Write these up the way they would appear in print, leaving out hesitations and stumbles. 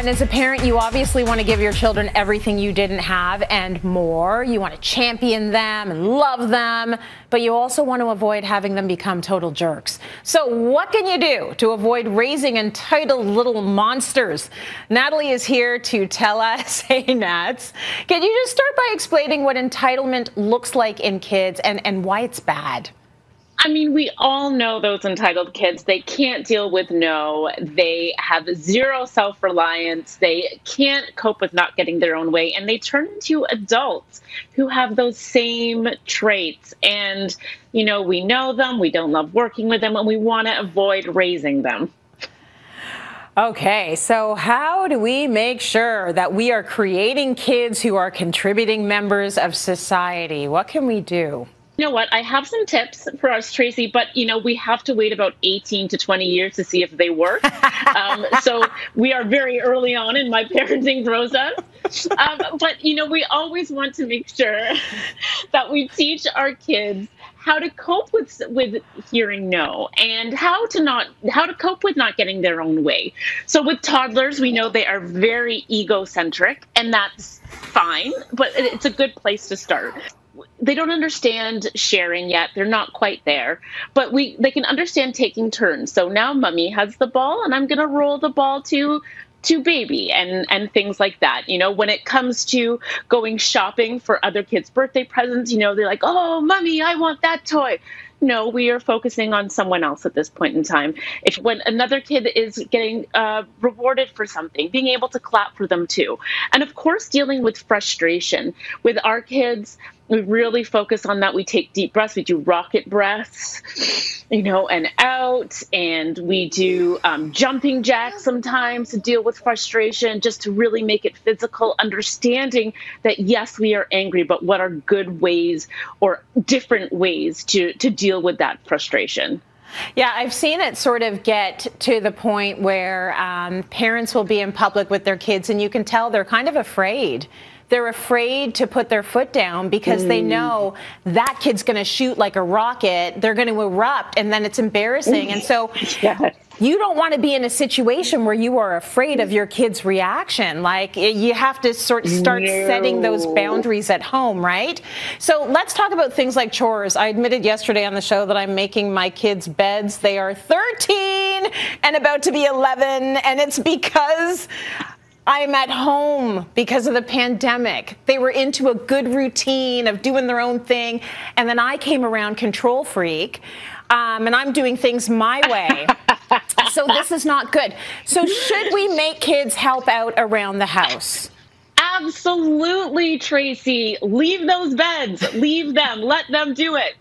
And as a parent, you obviously want to give your children everything you didn't have and more. You want to champion them and love them, but you also want to avoid having them become total jerks. So what can you do to avoid raising entitled little monsters? Natalie is here to tell us. Hey, Nats, can you just start by explaining what entitlement looks like in kids and why it's bad? I mean, we all know those entitled kids. They can't deal with no. They have zero self-reliance. They can't cope with not getting their own way. And they turn into adults who have those same traits. And, you know, we know them. We don't love working with them. And we want to avoid raising them. Okay, so how do we make sure that we are creating kids who are contributing members of society? What can we do? You know what? I have some tips for us, Tracy, but, you know, we have to wait about 18 to 20 years to see if they work. So we are very early on in my parenting process. But, you know, we always want to make sure that we teach our kids how to cope with hearing no and how to cope with not getting their own way. So with toddlers, we know they are very egocentric, and that's fine, but it's a good place to start. They don't understand sharing yet. They're not quite there, but they can understand taking turns. So now mommy has the ball and I'm going to roll the ball to baby and things like that. You know, when it comes to going shopping for other kids' birthday presents, you know, they're like, oh, mommy, I want that toy. No, we are focusing on someone else at this point in time. When another kid is getting rewarded for something, being able to clap for them too. And of course, dealing with frustration. With our kids, we really focus on that. We take deep breaths. We do rocket breaths, you know, and out. And we do jumping jacks sometimes to deal with frustration, just to really make it physical, understanding that, yes, we are angry, but what are good ways or different ways to deal with that frustration? Yeah, I've seen it sort of get to the point where parents will be in public with their kids and you can tell they're kind of afraid. They're afraid to put their foot down because they know that kid's going to shoot like a rocket. They're going to erupt and then it's embarrassing. And so you don't want to be in a situation where you are afraid of your kid's reaction. Like you have to start setting those boundaries at home, right? So let's talk about things like chores. I admitted yesterday on the show that I'm making my kids' beds. They are 13 and about to be 11, and it's because I'm at home because of the pandemic. They were into a good routine of doing their own thing. And then I came around control freak, and I'm doing things my way. So this is not good. So should we make kids help out around the house? Absolutely, Tracy. Leave those beds. Leave them. Let them do it.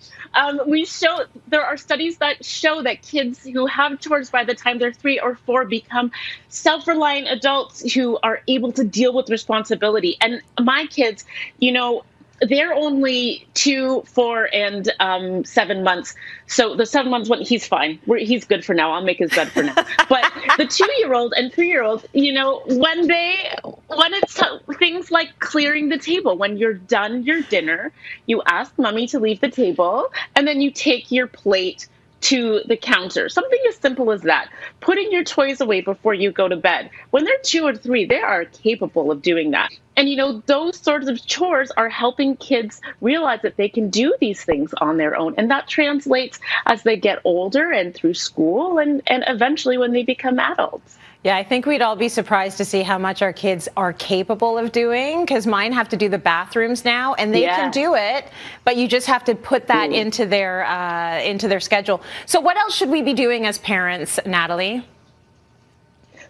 There are studies that show that kids who have chores by the time they're 3 or 4 become self-reliant adults who are able to deal with responsibility. And my kids, you know, they're only 2, 4, and 7 months. So the 7 months one, he's fine. He's good for now. I'll make his bed for now. But the 2-year-old and 3-year-old, you know, when it's things like clearing the table, when you're done your dinner, you ask mommy to leave the table, and then you take your plate to the counter. Something as simple as that. Putting your toys away before you go to bed. When they're 2 or 3, they are capable of doing that. And, you know, those sorts of chores are helping kids realize that they can do these things on their own. And that translates as they get older and through school and eventually when they become adults. Yeah, I think we'd all be surprised to see how much our kids are capable of doing, because mine have to do the bathrooms now, and they can do it, but you just have to put that into their schedule. So what else should we be doing as parents, Natalie?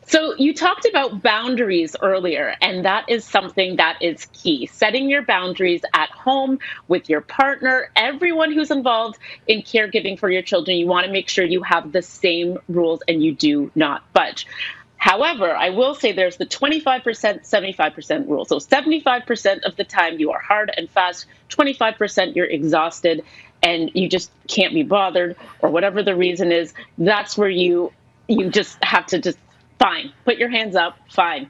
So you talked about boundaries earlier, and that is something that is key. Setting your boundaries at home with your partner, everyone who's involved in caregiving for your children. You want to make sure you have the same rules and you do not budge. However, I will say there's the 25%, 75% rule. So 75% of the time you are hard and fast, 25% you're exhausted and you just can't be bothered, or whatever the reason is. That's where you just have to just Fine. Put your hands up. Fine.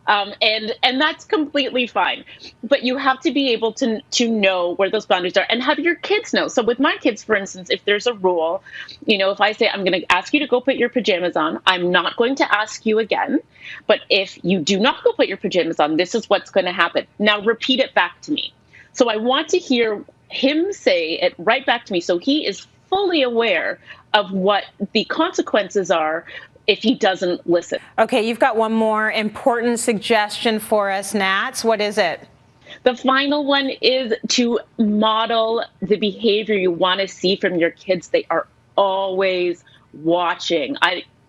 And that's completely fine. But you have to be able to know where those boundaries are and have your kids know. So with my kids, for instance, if there's a rule, if I say I'm going to ask you to go put your pajamas on, I'm not going to ask you again. But if you do not go put your pajamas on, this is what's going to happen. Now repeat it back to me. So I want to hear him say it right back to me. So he is fully aware of what the consequences are if he doesn't listen. Okay, you've got one more important suggestion for us, Nats. What is it? The final one is to model the behavior you want to see from your kids. They are always watching.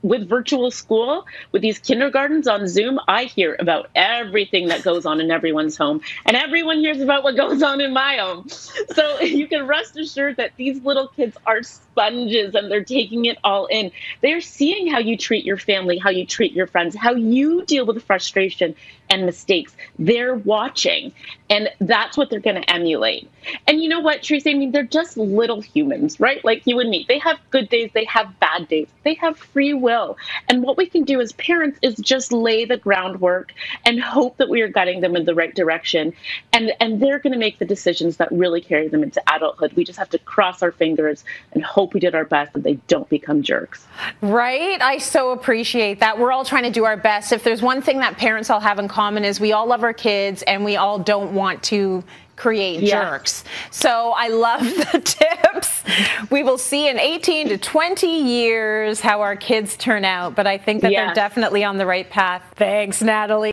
With virtual school, with these kindergartens on Zoom, I hear about everything that goes on in everyone's home, and everyone hears about what goes on in my home. So you can rest assured that these little kids are sponges and they're taking it all in. They're seeing how you treat your family, how you treat your friends, how you deal with frustration and mistakes. They're watching, and that's what they're going to emulate. And you know what, Tracy? I mean, they're just little humans, right? Like you and me. They have good days. They have bad days. They have free will. And what we can do as parents is just lay the groundwork and hope that we are guiding them in the right direction. And they're going to make the decisions that really carry them into adulthood. We just have to cross our fingers and hope we did our best that they don't become jerks. Right? I so appreciate that. We're all trying to do our best. If there's one thing that parents all have in common is we all love our kids and we all don't want to create jerks. So I love the tips. We will see in 18 to 20 years how our kids turn out, but I think that they're definitely on the right path. Thanks, Natalie.